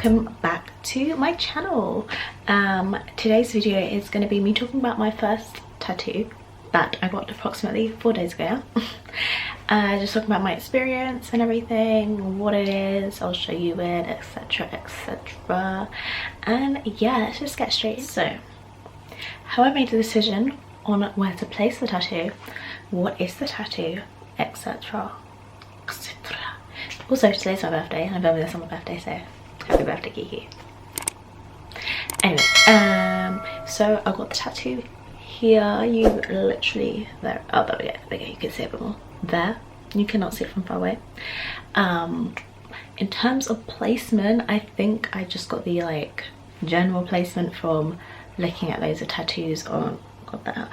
welcome back to my channel. Today's video is going to be me talking about my first tattoo that I got approximately 4 days ago. Just talking about my experience and everything, what it is, I'll show you it, etc, etc. And yeah, let's just get straight in. So how I made the decision on where to place the tattoo, what is the tattoo, etc. Also, today's my birthday and I'm filming this on my birthday, so happy birthday, Kiki. Anyway, so I got the tattoo here. You literally there. Oh, there we go. There we go. You can see it a bit more. There, you cannot see it from far away. In terms of placement, I think I just got the like general placement from looking at loads of tattoos on. Got that out.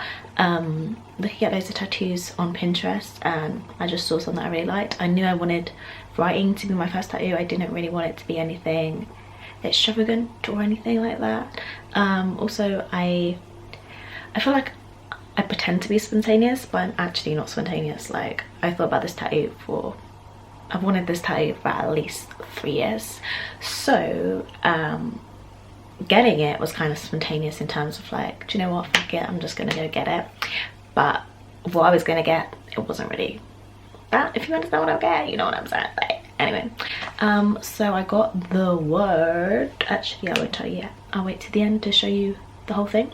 Looking at loads of tattoos on Pinterest, and I just saw something that I really liked. I knew I wanted writing to be my first tattoo. I didn't really want it to be anything extravagant or anything like that. Also, I feel like I pretend to be spontaneous, but I'm actually not spontaneous. Like, I thought about this tattoo for, I've wanted this tattoo for at least 3 years. So getting it was kind of spontaneous in terms of like, do you know what, fuck it, I'm just gonna go get it. But what I was gonna get, it wasn't really that, if you understand what I'm getting, you know what I'm saying. Like, anyway, so I got the word, actually I won't tell you yet, I'll wait to the end to show you the whole thing.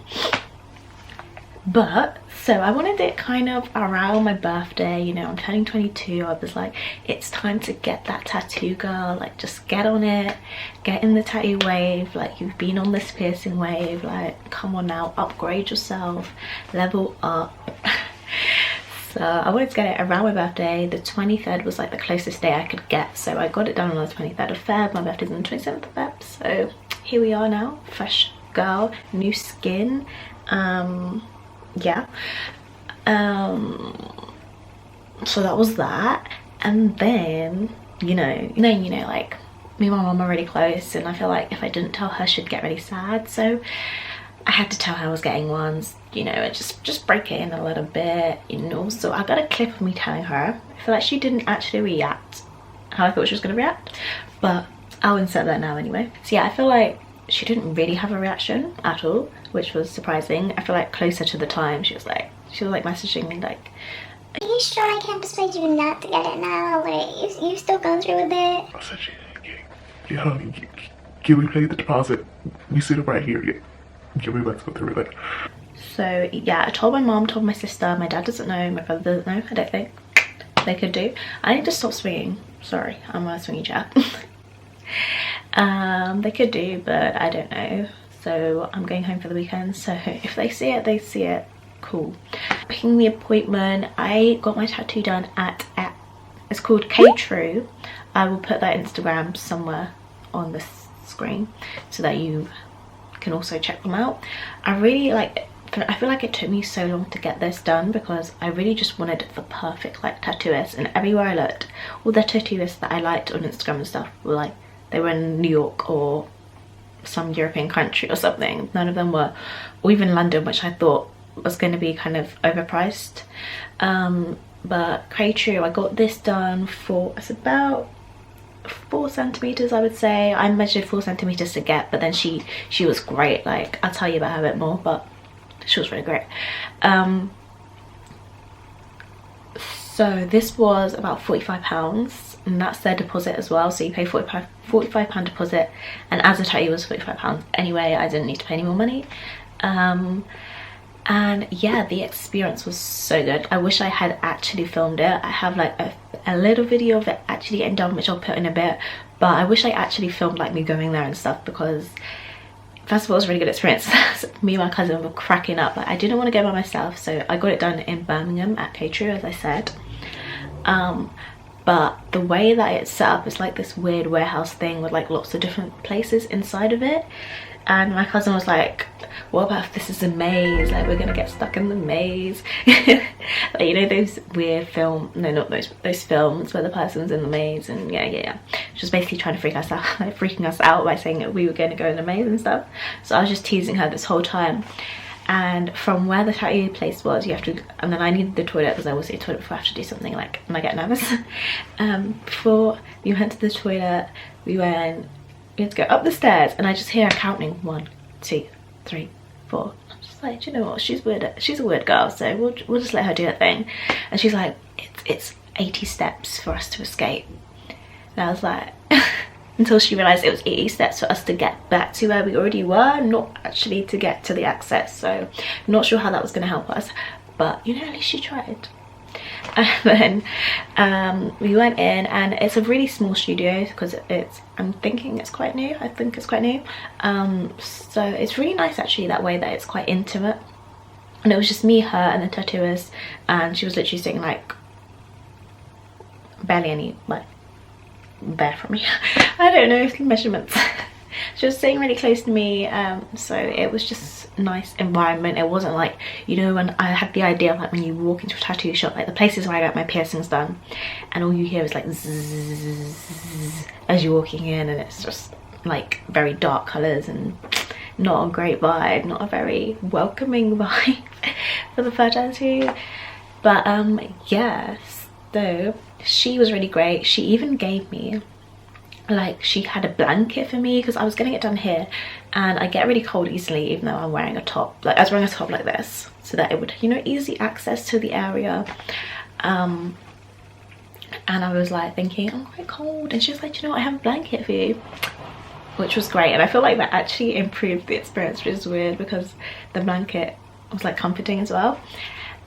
But so I wanted it kind of around my birthday, you know, I'm turning 22. I was like, it's time to get that tattoo, girl. Like, just get on it, get in the tattoo wave. Like, you've been on this piercing wave, like, come on now, upgrade yourself, level up. So I wanted to get it around my birthday. The 23rd was like the closest day I could get, so I got it done on the 23rd of Feb. My birthday's on the 27th of Feb, so here we are now, fresh girl, new skin. Yeah, so that was that. And then you know like, me and my mum are really close, and I feel like if I didn't tell her, she'd get really sad, so I had to tell her I was getting ones, you know, and just break it in a little bit, you know. So I got a clip of me telling her. I feel like she didn't actually react how I thought she was going to react, but I'll insert that now anyway. So yeah, I feel like she didn't really have a reaction at all, which was surprising. I feel like closer to the time, she was like messaging me like, are you sure I can't persuade you not to get it now? Like, you still going through with it? I said, yeah, honey, can we pay the deposit? We sit up right here. Yeah, we about to go through with it. So yeah, I told my mom, told my sister. My dad doesn't know, my brother doesn't know. I don't think they could do. I need to stop swinging. Sorry, I'm a swingy chat. They could do, but I don't know. So I'm going home for the weekend, so if they see it, they see it. Cool. Picking the appointment, I got my tattoo done at it's called K-True. I will put that Instagram somewhere on the screen so that you can also check them out. I really like, I feel like it took me so long to get this done because I really just wanted the perfect like tattooist, and everywhere I looked, all the tattooists that I liked on Instagram and stuff were like, they were in New York or some European country or something. None of them were, or even London, which I thought was going to be kind of overpriced. But K-True, I got this done for, it's about 4 centimeters, I would say. I measured 4 centimeters to get, but then she was great. Like, I'll tell you about her a bit more, but she was really great. So this was about £45, and that's their deposit as well. So you pay £45 deposit, and as a tattoo was £45 anyway. I didn't need to pay any more money. And yeah, the experience was so good. I wish I had actually filmed it. I have like a little video of it actually getting done, which I'll put in a bit, but I wish I actually filmed like me going there and stuff, because first of all, it was a really good experience. Me and my cousin were cracking up. Like, I didn't want to go by myself, so I got it done in Birmingham at K-True, as I said. But the way that it's set up is like this weird warehouse thing with like lots of different places inside of it. And my cousin was like, what about if this is a maze? Like, we're gonna get stuck in the maze. Like, you know those weird those films where the person's in the maze, and yeah. She was basically trying to freak us out, like freaking us out by saying that we were gonna go in the maze and stuff. So I was just teasing her this whole time. And from where the tattoo place was, you have to, and then I needed the toilet because I always see a toilet before I have to do something, like, and I get nervous. Before we went to the toilet, we went we had to go up the stairs, and I just hear her counting 1, 2, 3, 4. I'm just like, do you know what, she's weird, she's a weird girl, so we'll just let her do her thing. And she's like, it's 80 steps for us to escape. And I was like, until she realized it was 80 steps for us to get back to where we already were, not actually to get to the access. So I'm not sure how that was going to help us, but you know, at least she tried. And then we went in, and it's a really small studio because I'm thinking it's quite new. I think it's quite new. So it's really nice actually that way, that it's quite intimate. And it was just me, her, and the tattooist, and she was literally sitting like barely any, like, there from me. I don't know measurements. She was sitting really close to me, so it was just a nice environment. It wasn't like, you know, when I had the idea of like when you walk into a tattoo shop, like the places where I got my piercings done, and all you hear is like zzz as you're walking in, and it's just like very dark colours and not a great vibe, not a very welcoming vibe for the first tattoo. But yes, so she was really great. She even gave me, like, she had a blanket for me because I was getting it done here, and I get really cold easily even though I'm wearing a top. Like, I was wearing a top like this so that it would, you know, easy access to the area. And I was like thinking, I'm quite cold, and she was like, you know, I have a blanket for you, which was great. And I feel like that actually improved the experience, which is weird because the blanket was like comforting as well.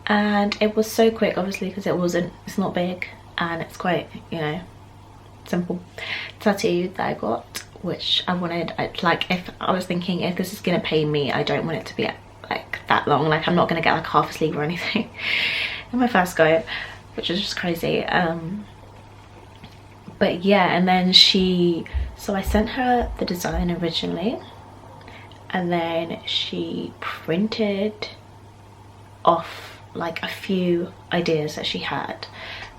And it was so quick, obviously, because it's not big, and it's quite, you know, simple tattoo that I got, which I wanted. Like, if I was thinking, if this is gonna pay me, I don't want it to be like that long. Like, I'm not gonna get like half a sleeve or anything in my first go, which is just crazy. But yeah, and then so I sent her the design originally, and then she printed off like a few ideas that she had,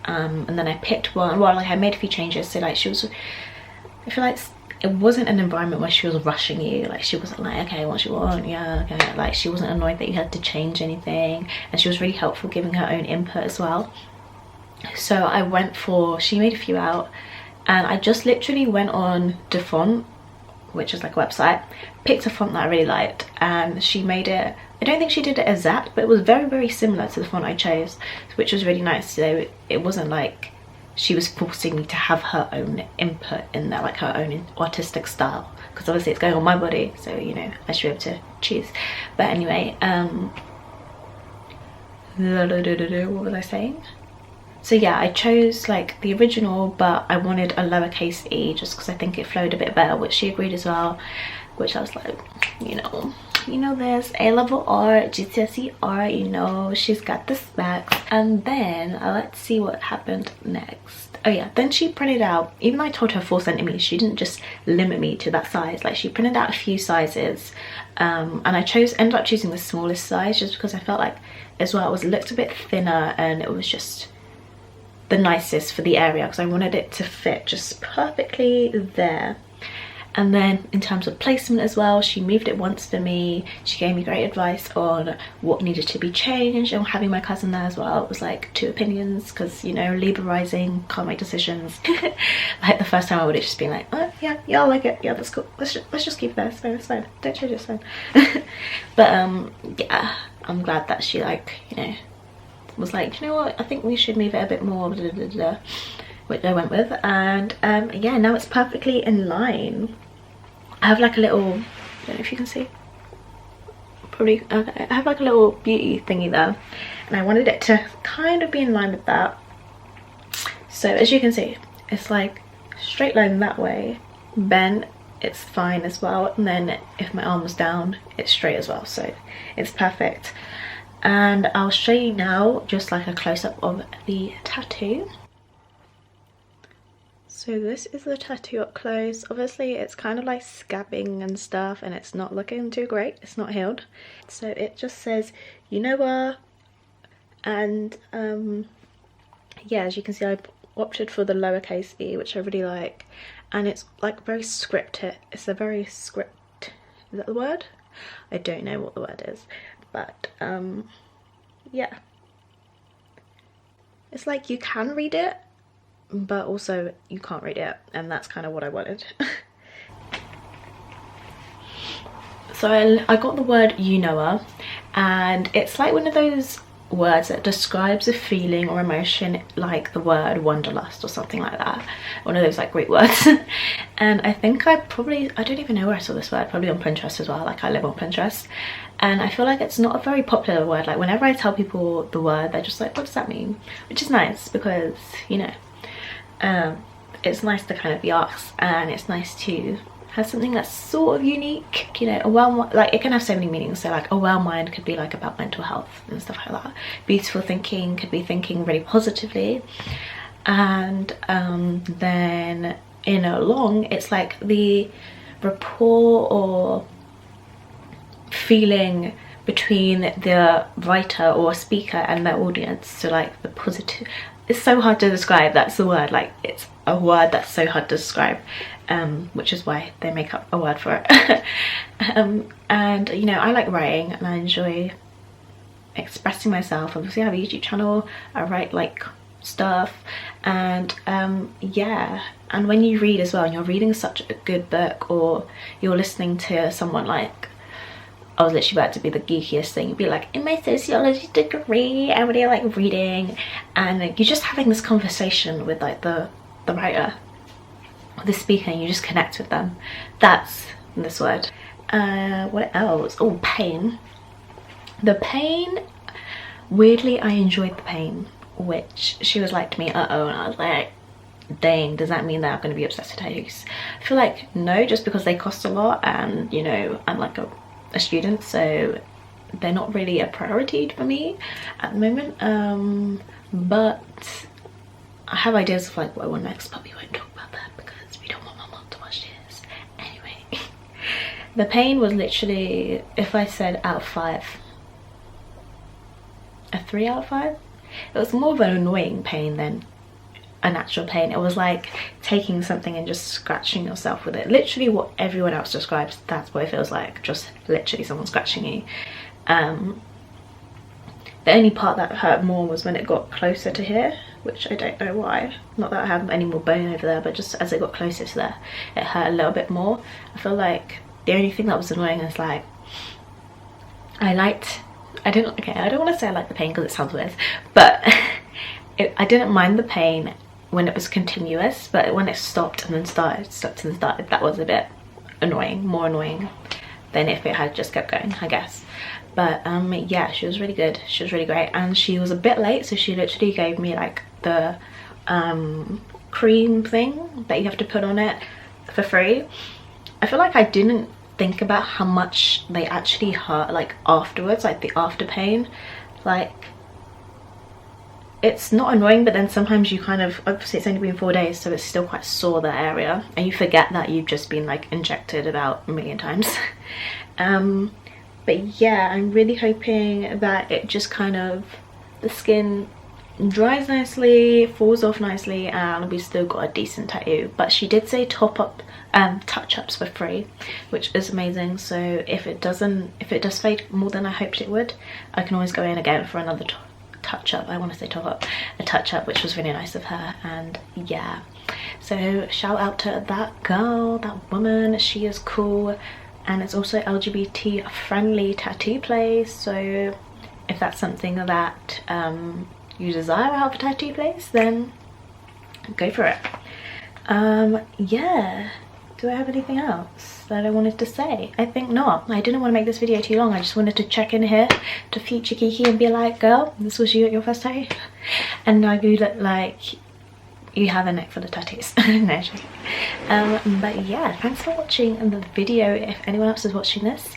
and then I picked one. Well, like, I made a few changes. So like, I feel like it wasn't an environment where she was rushing you. Like, she wasn't like, okay, what you want, yeah, okay. Like, she wasn't annoyed that you had to change anything, and she was really helpful giving her own input as well. So I went for, she made a few out, and I just literally went on the font, which is like a website, picked a font that I really liked, and she made it. I don't think she did it exact, but it was very, very similar to the font I chose, which was really nice. So it wasn't like she was forcing me to have her own input in there, like her own artistic style, because obviously it's going on my body, so, you know, I should be able to choose. But anyway, what was I saying? So yeah, I chose like the original, but I wanted a lowercase e just because I think it flowed a bit better, which she agreed as well, which I was like, you know, there's A-level art, GCSE art, you know, she's got the specs. And then let's see what happened next. Oh yeah, then she printed out, even though I told her 4 centimeters, she didn't just limit me to that size. Like, she printed out a few sizes, and I ended up choosing the smallest size just because I felt like as well it looked a bit thinner, and it was just the nicest for the area because I wanted it to fit just perfectly there. And then in terms of placement as well, she moved it once for me. She gave me great advice on what needed to be changed, and having my cousin there as well, it was like 2 opinions because, you know, Libra rising, can't make decisions. Like, the first time I would have just been like, oh yeah, I like it, yeah, that's cool, let's just keep it there, it's fine, don't change it, it's fine. But yeah, I'm glad that she, like, you know, was like, you know what, I think we should move it a bit more, blah, blah, blah, which I went with. And yeah, now it's perfectly in line. I have like a little, I don't know if you can see, probably, okay, I have like a little beauty thingy there, and I wanted it to kind of be in line with that. So as you can see, it's like straight line that way, bent, it's fine as well, and then if my arm was down, it's straight as well, so it's perfect. And I'll show you now just like a close-up of the tattoo. So this is the tattoo up close. Obviously it's kind of like scabbing and stuff, and it's not looking too great, it's not healed. So it just says, you know what, and yeah, as you can see, I opted for the lowercase e, which I really like, and it's like very scripted. It's a very script, is that the word? I don't know what the word is, but yeah, it's like you can read it, but also you can't read it, and that's kind of what I wanted. So I got the word you knower, and it's like one of those words that describes a feeling or emotion, like the word wanderlust or something like that, one of those like Greek words. And I think I don't even know where I saw this word, probably on Pinterest as well. Like, I live on Pinterest, and I feel like it's not a very popular word. Like, whenever I tell people the word, they're just like, what does that mean? Which is nice, because, you know, it's nice to kind of be asked, and it's nice to have something that's sort of unique, you know. Like, it can have so many meanings. So like, a well mind could be like about mental health and stuff like that. Beautiful thinking could be thinking really positively. And then in a long, it's like the rapport or feeling between the writer or speaker and their audience. So like the positive, it's so hard to describe, that's the word. Like, it's a word that's so hard to describe, which is why they make up a word for it. And you know, I like writing and I enjoy expressing myself. Obviously I have a YouTube channel, I write like stuff, and yeah. And when you read as well, and you're reading such a good book, or you're listening to someone, like, I was literally about to be the geekiest thing. You'd be like, in my sociology degree, I really like reading, and you're just having this conversation with like the writer, the speaker, and you just connect with them. That's this word. What else? Oh, pain. The pain, weirdly I enjoyed the pain, which she was like to me, uh-oh, and I was like, dang, does that mean that I'm going to be obsessed with tattoos? I feel like no, just because they cost a lot, and you know, I'm like a student, so they're not really a priority for me at the moment. But I have ideas of like what I want next, but we won't talk about that because we don't want my mom to watch this. Anyway, the pain was literally, if I said out of 5, a 3 out of 5. It was more of an annoying pain than an actual pain. It was like taking something and just scratching yourself with it. Literally what everyone else describes, that's what it feels like. Just literally someone scratching you. The only part that hurt more was when it got closer to here, which I don't know why. Not that I have any more bone over there, but just as it got closer to there, it hurt a little bit more. I feel like the only thing that was annoying is like, I don't want to say I like the pain because it sounds weird, but I didn't mind the pain when it was continuous, but when it stopped and then started, that was a bit annoying, more annoying than if it had just kept going, I guess. But yeah, she was really good, she was really great, and she was a bit late, so she literally gave me like the cream thing that you have to put on it for free. I feel like I didn't think about how much they actually hurt like afterwards, like the after pain. Like, it's not annoying, but then sometimes you kind of, obviously it's only been 4 days, so it's still quite sore, that area, and you forget that you've just been like injected about a million times. But yeah, I'm really hoping that it just kind of, the skin dries nicely, falls off nicely, and we still got a decent tattoo. But she did say top up touch-ups for free, which is amazing. So if it does fade more than I hoped it would, I can always go in again for another touch-up. I want to say top up, a touch-up, which was really nice of her. And yeah, so shout out to that girl, that woman, she is cool. And it's also LGBT friendly tattoo place, so if that's something that you desire out of a tattoo place, then go for it. Yeah, do I have anything else that I wanted to say? I think not. I didn't want to make this video too long. I just wanted to check in here to future Kiki and be like, girl, this was you at your first tattoo, and now you look like you have a neck full of tattoos. No, but yeah, thanks for watching the video if anyone else is watching this,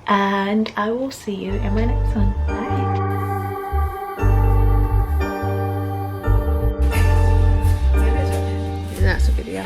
and I will see you in my next one. Bye. That's a video.